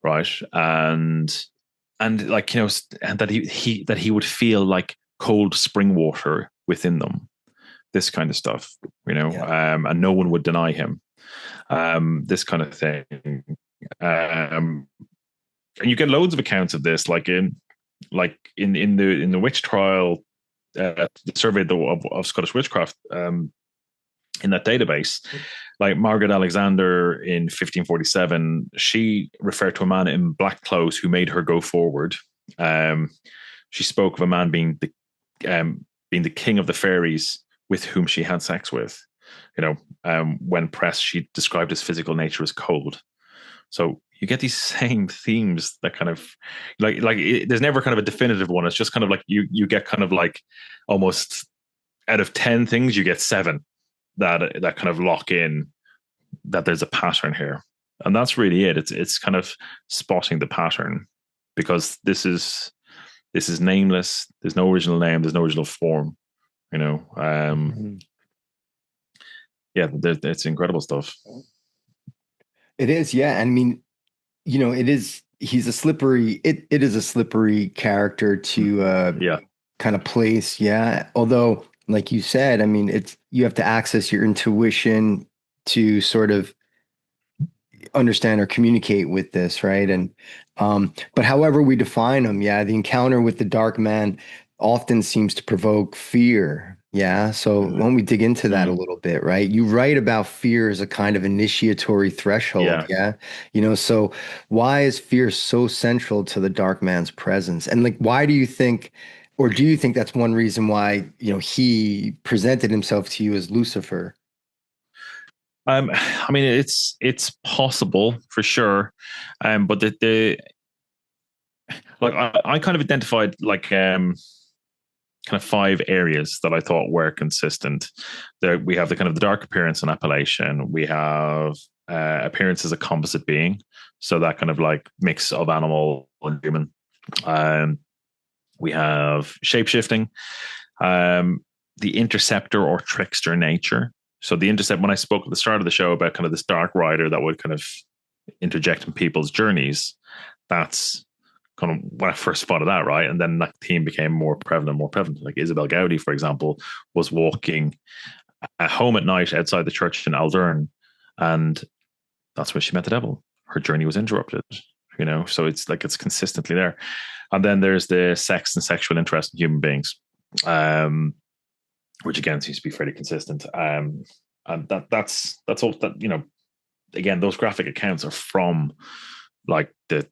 right? And like, and that he would feel like cold spring water within them, this kind of stuff, and no one would deny him, this kind of thing. And you get loads of accounts of this, like in the witch trial, the survey of Scottish witchcraft. in that database. Like Margaret Alexander in 1547, she referred to a man in black clothes who made her go forward. She spoke of a man being the king of the fairies with whom she had sex with. When pressed, she described his physical nature as cold. So you get these same themes that kind of there's never kind of a definitive one. It's just kind of like you get kind of like almost out of 10 things, you get 7 that kind of lock in that there's a pattern here. And that's really it. It's kind of spotting the pattern, because this is nameless. There's no original name. There's no original form. Yeah, it's incredible stuff. It is, yeah. I mean, it is. He's a slippery. It is a slippery character to Yeah, kind of place. Yeah. Although, like you said, I mean, you have to access your intuition to sort of understand or communicate with this, right? And but however we define them, yeah, the encounter with the dark man often seems to provoke fear. Yeah. So why don't we dig into that a little bit, right? You write about fear as a kind of initiatory threshold. yeah. Yeah. So why is fear so central to the dark man's presence? And like, why do you think, or do you think that's one reason why, he presented himself to you as Lucifer? I mean, it's possible for sure, but the like I kind of identified like kind of 5 areas that I thought were consistent. There we have the kind of the dark appearance and appellation. We have appearance as a composite being, so that kind of like mix of animal and human. We have shape shifting, the interceptor or trickster nature. So the intercept, when I spoke at the start of the show about kind of this dark rider that would kind of interject in people's journeys, that's kind of when I first spotted that, right? And then that theme became more prevalent. Like Isabel Gowdy, for example, was walking at home at night outside the church in Aldern, and that's where she met the devil. Her journey was interrupted, so it's like it's consistently there. And then there's the sex and sexual interest in human beings, which again seems to be fairly consistent. And that's all that, again, those graphic accounts are from like the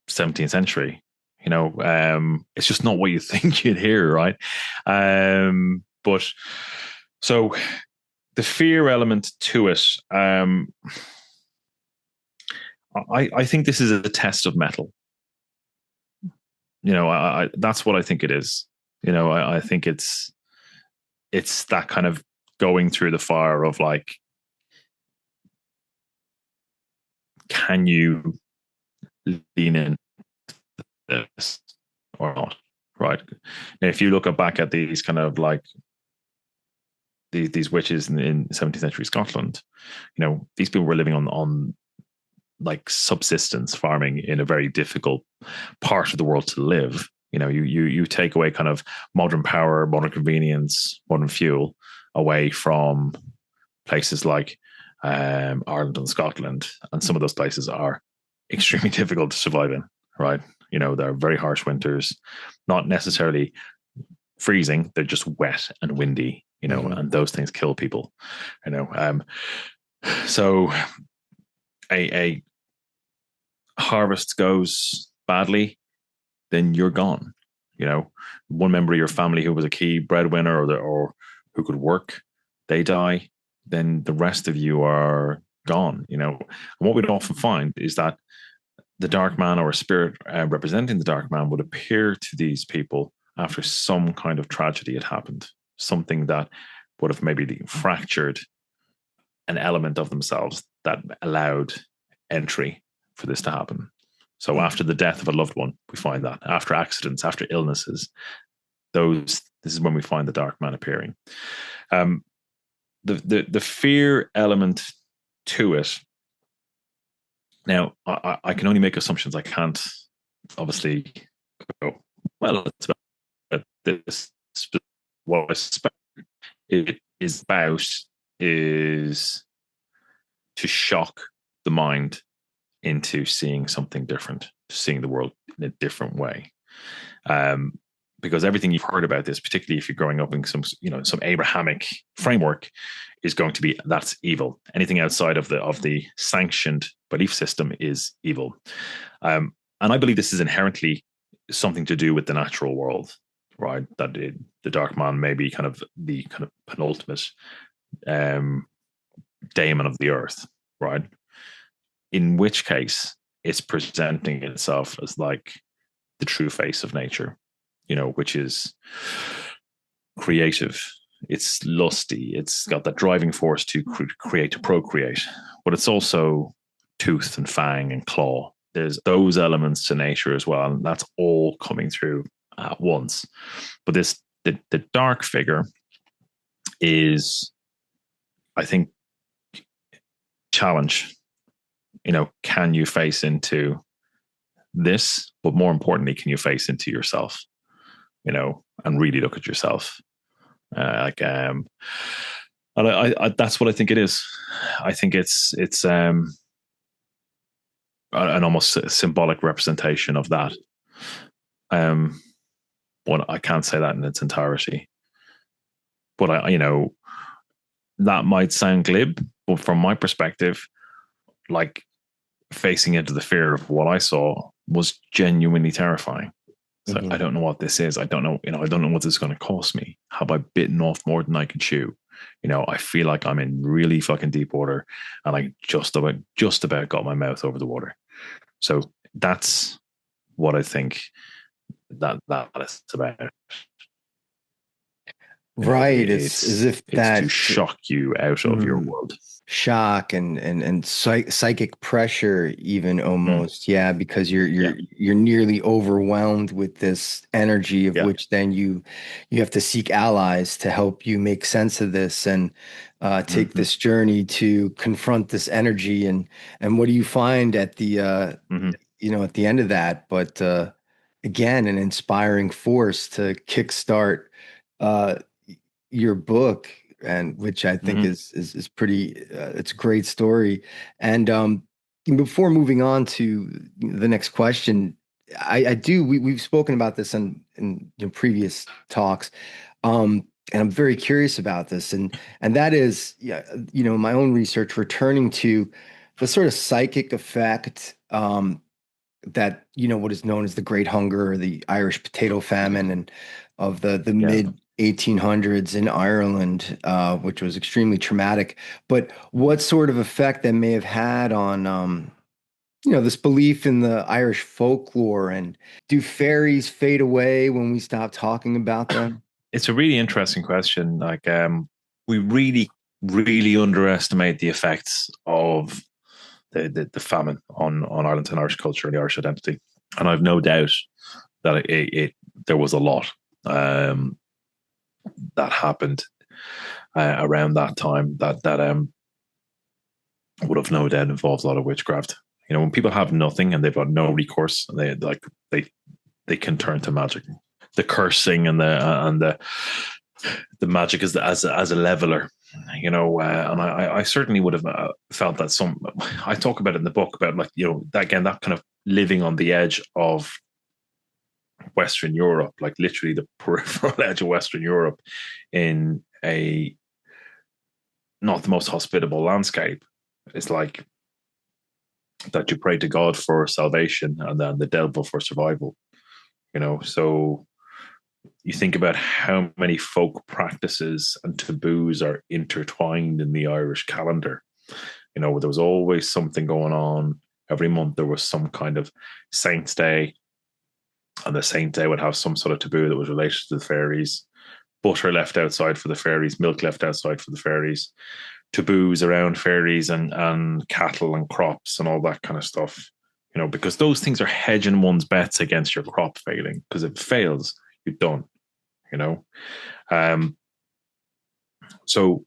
17th century. It's just not what you think you'd hear, right? But so the fear element to it, I think this is a test of metal. That's what I think it is. I think it's that kind of going through the fire of like, can you lean in this or not? Right. Now, if you look back at these kind of like these witches in 17th century Scotland, these people were living on like subsistence farming in a very difficult part of the world to live. You take away kind of modern power, modern convenience, modern fuel away from places like Ireland and Scotland, and some of those places are extremely difficult to survive in, right? There are very harsh winters, not necessarily freezing, they're just wet and windy, and those things kill people, so a harvest goes badly, then you're gone. One member of your family who was a key breadwinner or who could work, they die, then the rest of you are gone. And what we'd often find is that the dark man or a spirit representing the dark man would appear to these people after some kind of tragedy had happened, something that would have maybe fractured an element of themselves that allowed entry for this to happen. So after the death of a loved one, we find that. After accidents, after illnesses, this is when we find the dark man appearing. The fear element to it. Now, I can only make assumptions. I can't obviously go, well, it's about this. What I suspect it is about is to shock the mind into seeing something different, seeing the world in a different way. because everything you've heard about this, particularly if you're growing up in some Abrahamic framework, is going to be that's evil. Anything outside of the sanctioned belief system is evil. And I believe this is inherently something to do with the natural world, right? That the Dark Man may be kind of the kind of penultimate daemon of the earth, right? In which case, it's presenting itself as like the true face of nature, which is creative. It's lusty. It's got that driving force to create, to procreate, but it's also tooth and fang and claw. There's those elements to nature as well, and that's all coming through at once. But the dark figure is, I think, challenge. Can you face into this? But more importantly, can you face into yourself? And really look at yourself. And I that's what I think it is. I think it's an almost symbolic representation of that. Well, I can't say that in its entirety, but that might sound glib, but from my perspective, like facing into the fear of what I saw was genuinely terrifying. So I don't know what this is. I don't know, I don't know what this is going to cost me. Have I bitten off more than I can chew? I feel like I'm in really fucking deep water, and I just about got my mouth over the water. So that's what I think that is about. Right. It's as if it's to shock you out of your world. Shock and psychic pressure, even almost. Yeah, because you're nearly overwhelmed with this energy of which then you have to seek allies to help you make sense of this and take this journey to confront this energy. And what do you find at the at the end of that? But again, an inspiring force to kickstart your book, and which I think is pretty it's a great story. And before moving on to the next question, we've spoken about this in previous talks, and I'm very curious about this, and that is my own research returning to the sort of psychic effect that what is known as the Great Hunger, or the Irish Potato Famine, and of the mid 1800s in Ireland, which was extremely traumatic. But what sort of effect that may have had on this belief in the Irish folklore, and do fairies fade away when we stop talking about them? It's a really interesting question. Like, we really, really underestimate the effects of the famine on Ireland and Irish culture and the Irish identity. And I've no doubt that there was a lot that happened around that time that would have no doubt involved a lot of witchcraft. When people have nothing and they've got no recourse, they can turn to magic. The cursing and the magic as a leveler, and I certainly would have felt that I talk about it in the book about that kind of living on the edge of Western Europe, like literally the peripheral edge of Western Europe, in a not the most hospitable landscape. It's like that you pray to God for salvation and then the devil for survival. So you think about how many folk practices and taboos are intertwined in the Irish calendar. There was always something going on. Every month there was some kind of Saint's Day, and the Saint Day would have some sort of taboo that was related to the fairies. Butter left outside for the fairies, milk left outside for the fairies, taboos around fairies and cattle and crops and all that kind of stuff. Because those things are hedging one's bets against your crop failing. Because if it fails, you're done. So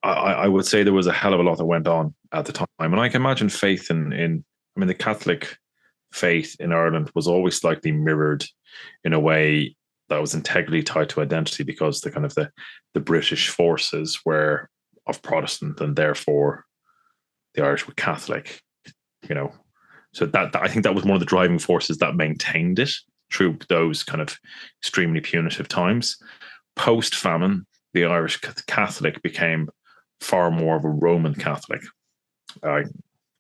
I would say there was a hell of a lot that went on at the time, and I can imagine faith in the Catholic faith in Ireland was always slightly mirrored in a way that was integrally tied to identity, because the kind of the British forces were of Protestant, and therefore the Irish were Catholic. So that I think that was one of the driving forces that maintained it. through those kind of extremely punitive times. Post-famine, the Irish Catholic became far more of a Roman Catholic,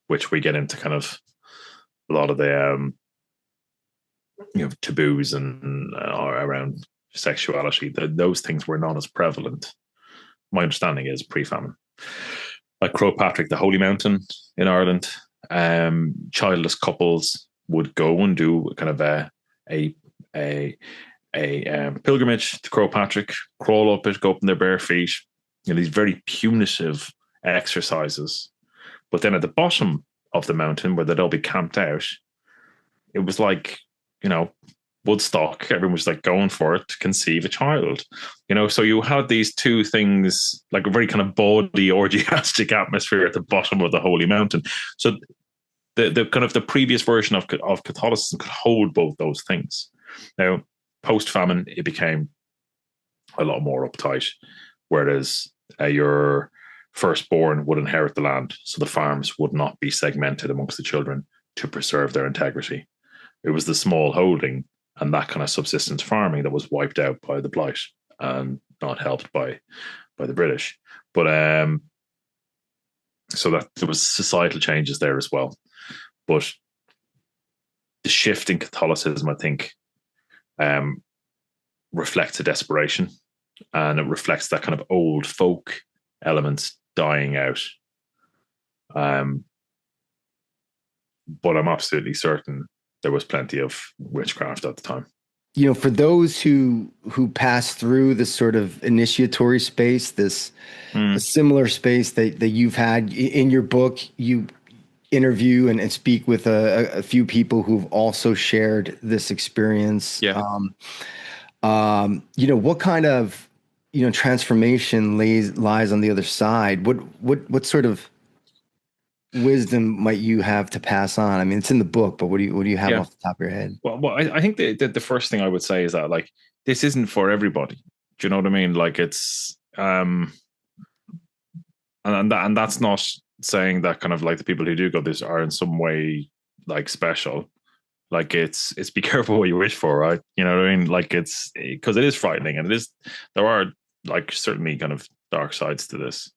which we get into kind of a lot of the taboos and around sexuality. Those things were not as prevalent. My understanding is pre-famine. Like Croagh Patrick, the Holy Mountain in Ireland, childless couples would go and do kind of a pilgrimage to Croagh Patrick, crawl up it, go up in their bare feet, these very punitive exercises. But then at the bottom of the mountain, where they'd all be camped out, it was like, Woodstock. Everyone was like going for it to conceive a child, so you had these two things, like a very kind of bawdy, orgiastic atmosphere at the bottom of the Holy Mountain. So the kind of the previous version of Catholicism could hold both those things. Now, post-famine, it became a lot more uptight, whereas your firstborn would inherit the land, so the farms would not be segmented amongst the children to preserve their integrity. It was the small holding and that kind of subsistence farming that was wiped out by the blight and not helped by the British. But so that there was societal changes there as well. But the shift in Catholicism, I think, reflects a desperation, and it reflects that kind of old folk elements dying out. But I'm absolutely certain there was plenty of witchcraft at the time. For those who pass through this sort of initiatory space, this a similar space that you've had in your book, you interview and speak with a few people who've also shared this experience. Yeah. What kind of transformation lies on the other side? What sort of wisdom might you have to pass on? I mean, it's in the book, but what do you have off the top of your head? Well, I think the first thing I would say is that, like, this isn't for everybody. Do you know what I mean? Like, it's and that's not saying that kind of like the people who do go this are in some way like special. Like, it's be careful what you wish for, right? You know what I mean? Like, it's because it is frightening, and there are like certainly kind of dark sides to this,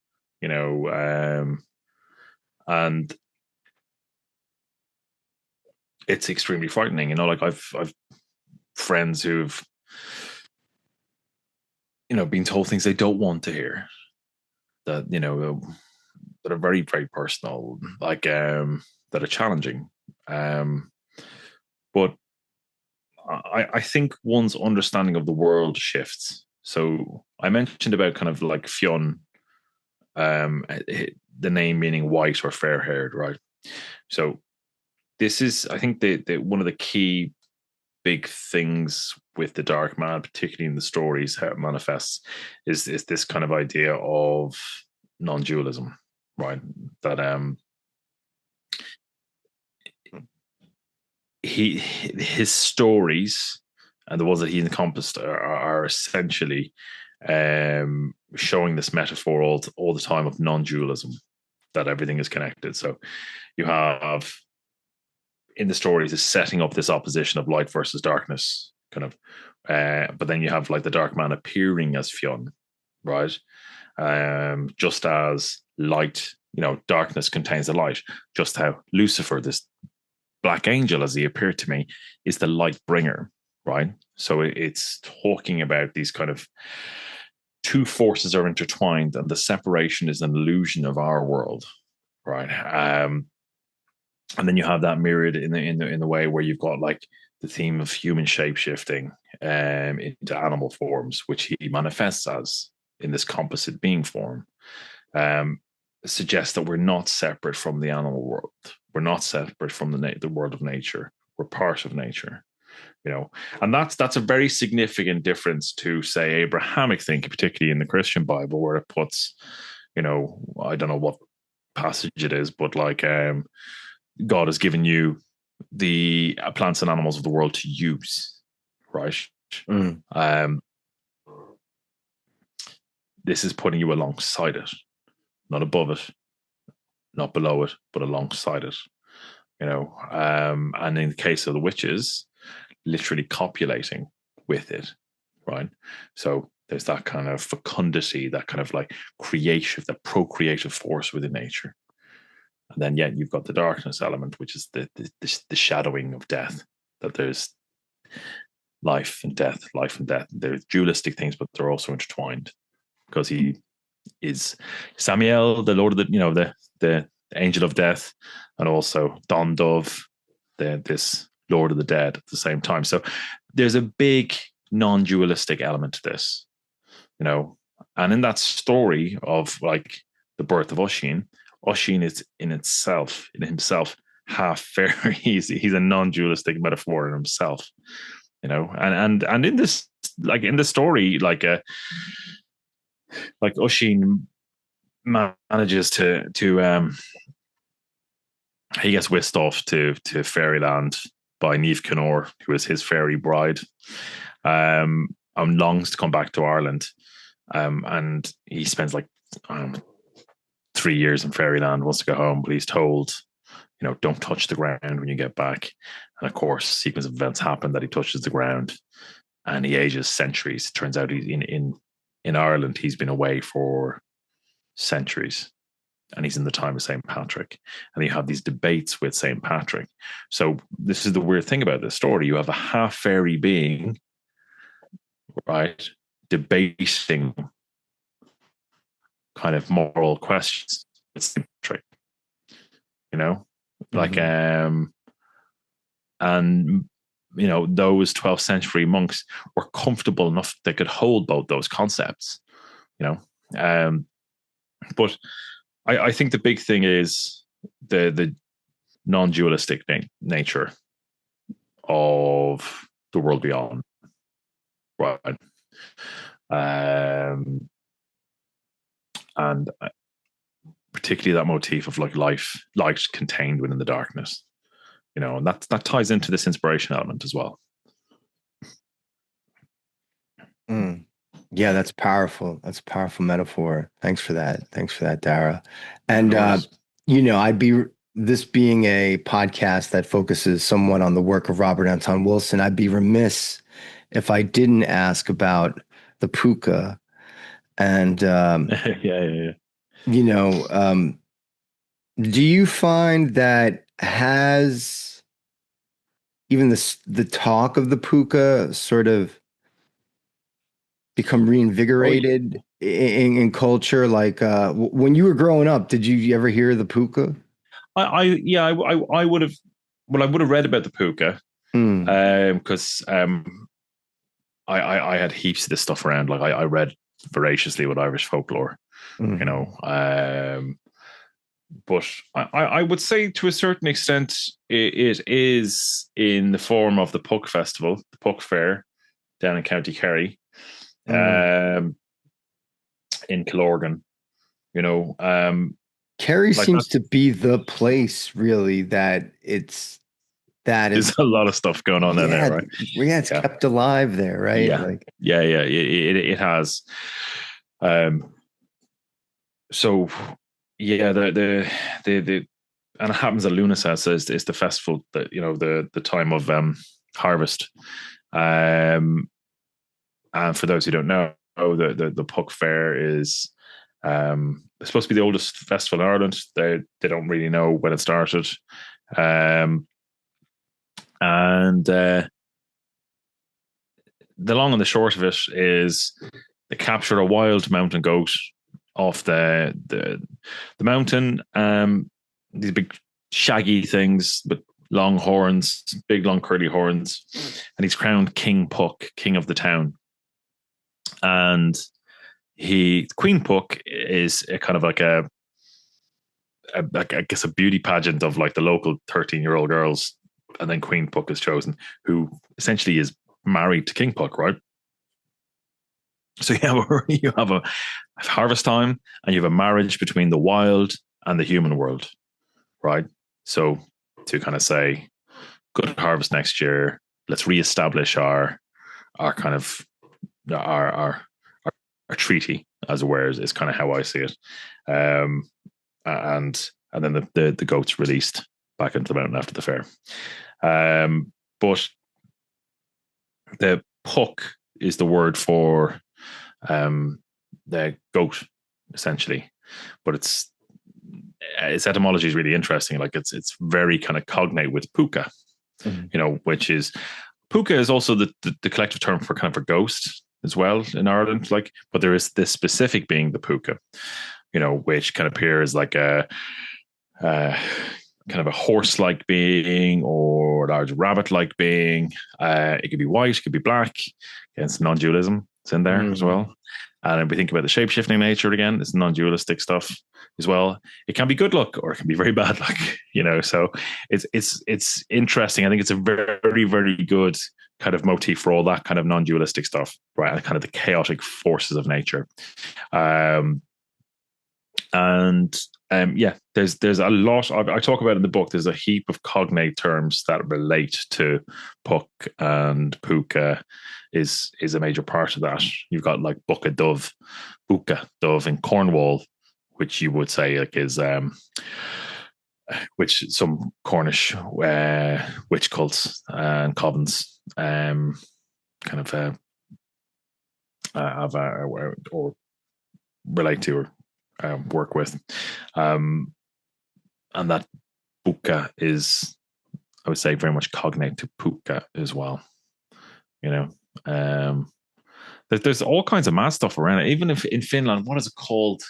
and it's extremely frightening. Like I've friends who've been told things they don't want to hear, that that are very, very personal, like that are challenging. But I think one's understanding of the world shifts. So I mentioned about kind of like Fionn, the name meaning white or fair haired, right? So this is, I think, the one of the key big things with the Dark Man, particularly in the stories, how it manifests, is this kind of idea of non-dualism, right? That his stories and the ones that he encompassed are essentially showing this metaphor all the time of non-dualism, that everything is connected. So you have in the stories is setting up this opposition of light versus darkness, kind of, but then you have like the Dark Man appearing as Fionn, right? Just as light, darkness contains the light, just how Lucifer, this black angel as he appeared to me, is the light bringer, right? So it's talking about these kind of two forces are intertwined, and the separation is an illusion of our world, right? And then you have that mirrored in the way where you've got like the theme of human shape shifting into animal forms, which he manifests as in this composite being form. Suggests that we're not separate from the animal world. We're not separate from the world of nature. We're part of nature, and that's a very significant difference to, say, Abrahamic thinking, particularly in the Christian Bible, where it puts, I don't know what passage it is, but like God has given you the plants and animals of the world to use, right? This is putting you alongside it, not above it, not below it, but alongside it, and in the case of the witches, literally copulating with it, right? So there's that kind of fecundity, that kind of like creative, that procreative force within nature. And then yet you've got the darkness element, which is the shadowing of death, that there's life and death, life and death. They're dualistic things, but they're also intertwined, because he is Samael, the Lord of the angel of death, and also Don Dove, this Lord of the Dead at the same time. So there's a big non-dualistic element to this, and in that story of like the birth of Oisin is in himself half fairy. He's a non-dualistic metaphor in himself, and in this, like in the story, like Oisin manages to he gets whisked off to fairyland by Niamh Connor, who is his fairy bride, and longs to come back to Ireland, and he spends like 3 years in fairyland, wants to go home, but he's told, don't touch the ground when you get back. And of course, sequence of events happen that he touches the ground, and he ages centuries. Turns out he's in Ireland, he's been away for centuries, and he's in the time of St. Patrick, and you have these debates with St. Patrick. So this is the weird thing about this story. You have a half fairy being, right, debating kind of moral questions with St. Patrick, like, and those 12th century monks were comfortable enough they could hold both those concepts, but I think the big thing is the non-dualistic nature of the world beyond, right? And particularly that motif of like light contained within the darkness, and that ties into this inspiration element as well. Yeah, that's powerful. That's a powerful metaphor. Thanks for that. Thanks for that, Darragh. And this being a podcast that focuses somewhat on the work of Robert Anton Wilson, I'd be remiss if I didn't ask about the puka. And yeah. Do you find that has even the talk of the puka sort of become reinvigorated in culture? Like when you were growing up, did you ever hear the puka? I would have. Well, I would have read about the puka because I had heaps of this stuff around. Like I read voraciously with Irish folklore, but I would say to a certain extent it is in the form of the Puck Festival, the Puck Fair down in County Kerry, in Killorgan. Kerry like seems to be the place really that there's a lot of stuff going on down there, right? Yeah, it's kept alive there, right? Yeah, it has. So yeah, the and it happens at Lunasa is the festival that the time of harvest. And for those who don't know, the Puck Fair is it's supposed to be the oldest festival in Ireland. They don't really know when it started. And the long and the short of it is they capture a wild mountain goat off the mountain. These big shaggy things with long horns, big long curly horns, and he's crowned King Puck, king of the town. And Queen Puck is a kind of like I guess a beauty pageant of like the local 13-year-old girls, and then Queen Puck is chosen, who essentially is married to King Puck, right? So you have a harvest time, and you have a marriage between the wild and the human world, right? So to kind of say, good harvest next year, let's reestablish our kind of our treaty, as it were, is kind of how I see it. And then the goat's released back into the mountain after the fair. But The puck is the word for the goat, essentially, but its etymology is really interesting. Like it's very kind of cognate with puka, which is puka is also the collective term for kind of a ghost as well in Ireland. Like, but there is this specific being the puka, which kind of appears like a kind of a horse-like being or a large rabbit-like being. It could be white, it could be black. It's non-dualism. It's in there as well. And if we think about the shape-shifting nature again, it's non-dualistic stuff as well. It can be good luck or it can be very bad luck, So it's interesting. I think it's a very, very good kind of motif for all that kind of non-dualistic stuff, right? And kind of the chaotic forces of nature. There's a lot. I talk about it in the book. There's a heap of cognate terms that relate to puck, and puka is a major part of that. You've got like bucka dove, buka dove in Cornwall, which you would say like is which some Cornish witch cults and covens kind of have or relate to or work with, and that buka is, I would say, very much cognate to puka as well. There's all kinds of mad stuff around it. Even if in Finland, what is it called?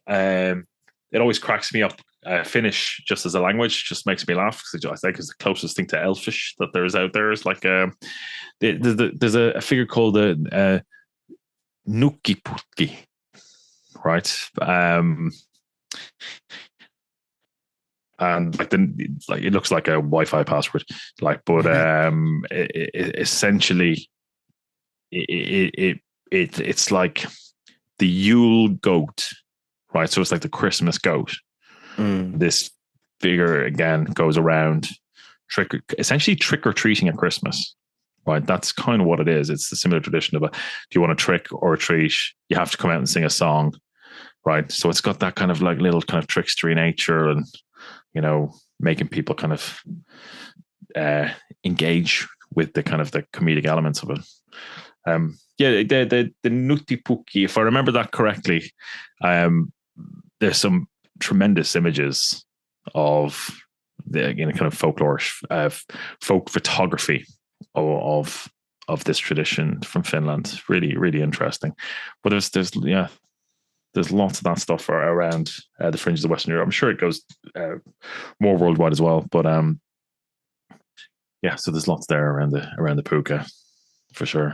It always cracks me up. Finnish, just as a language, just makes me laugh because I think it's the closest thing to Elfish that there is out there. It's like there's a figure called the Nukkiputki, right? And like it looks like a Wi-Fi password, but essentially it's like the Yule goat, right? So it's like the Christmas goat. This figure again goes around essentially trick or treating at Christmas, right? That's kind of what it is. It's the similar tradition of do you want to trick or treat? You have to come out and sing a song, right? So it's got that kind of like little kind of trickstery nature, and making people kind of engage with the kind of the comedic elements of it. The Nuttipuki, if I remember that correctly, there's some tremendous images of the kind of folklore, folk photography of this tradition from Finland. Really, really interesting. But there's lots of that stuff around the fringes of Western Europe. I'm sure it goes more worldwide as well. But so there's lots there around the puka for sure.